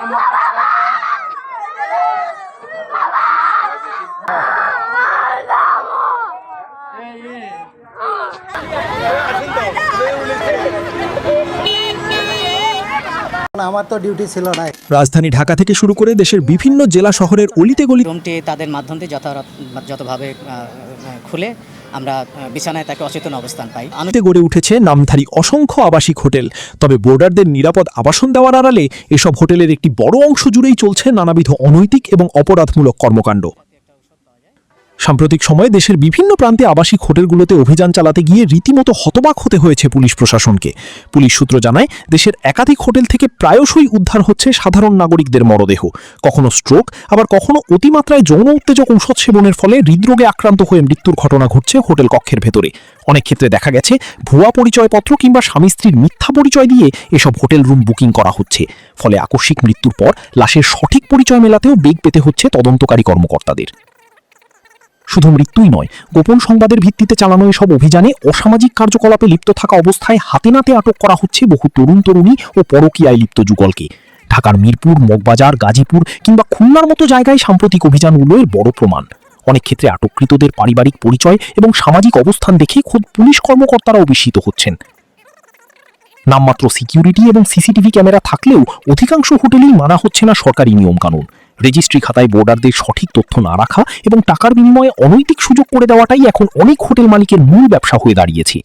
আমার তো ডিউটি ছিল না। রাজধানী ঢাকা থেকে শুরু করে দেশের বিভিন্ন জেলা শহরের অলিতে গলি রুমটি তাদের মাধ্যমে যতভাবে খুলে আমরা বিছানায় তাকে অচেতন অবস্থান পাই। আমিতে গড়ে উঠেছে নামধারী অসংখ্য আবাসিক হোটেল। তবে বোর্ডারদের নিরাপদ আবাসন দেওয়ার আড়ালে এসব হোটেলের একটি বড় অংশ জুড়েই চলছে নানাবিধ অনৈতিক এবং অপরাধমূলক কর্মকাণ্ড। সাম্প্রতিক সময়ে দেশের বিভিন্ন প্রান্তে আবাসিক হোটেলগুলোতে অভিযান চালাতে গিয়ে রীতিমতো হতবাক হতে হয়েছে পুলিশ প্রশাসনকে। পুলিশ সূত্র জানায়, দেশের একাধিক হোটেল থেকে প্রায়শই উদ্ধার হচ্ছে সাধারণ নাগরিকদের মরদেহ। কখনো স্ট্রোক, আবার কখনো অতিমাত্রায় যৌন উত্তেজক ঔষধ সেবনের ফলে হৃদরোগে আক্রান্ত হয়ে মৃত্যুর ঘটনা ঘটছে হোটেল কক্ষের ভেতরে। অনেক ক্ষেত্রে দেখা গেছে ভুয়া পরিচয়পত্র কিংবা স্বামী স্ত্রীর মিথ্যা পরিচয় দিয়ে এসব হোটেল রুম বুকিং করা হচ্ছে। ফলে আকস্মিক মৃত্যুর পর লাশের সঠিক পরিচয় মেলাতেও বেগ পেতে হচ্ছে তদন্তকারী কর্মকর্তাদের। শুধু মৃত্যুই নয়, গোপন সংবাদের ভিত্তিতে চালানো এসব অভিযানে অসামাজিক কার্যকলাপে লিপ্ত থাকা অবস্থায় হাতে নাতে আটক করা হচ্ছে বহু তরুণ তরুণী ও পরকীয়ায় লিপ্ত যুগলকে। ঢাকার মিরপুর, মগবাজার, গাজীপুর কিংবা খুলনার মতো জায়গায় সাম্প্রতিক অভিযানগুলো এর বড় প্রমাণ। অনেক ক্ষেত্রে আটককৃতদের পারিবারিক পরিচয় এবং সামাজিক অবস্থান দেখে খোদ পুলিশ কর্মকর্তারাও বিস্মিত হচ্ছেন। নামমাত্র সিকিউরিটি এবং সিসিটিভি ক্যামেরা থাকলেও অধিকাংশ হোটেলেই মানা হচ্ছে না সরকারি নিয়মকানুন। রেজিস্ট্রি খাতায় বোর্ডারদের সঠিক তথ্য না রাখা এবং টাকার বিনিময়ে অনৈতিক সুযোগ করে দেওয়াটাই এখন অনেক হোটেল মালিকের মূল ব্যবসা হয়ে দাঁড়িয়েছে।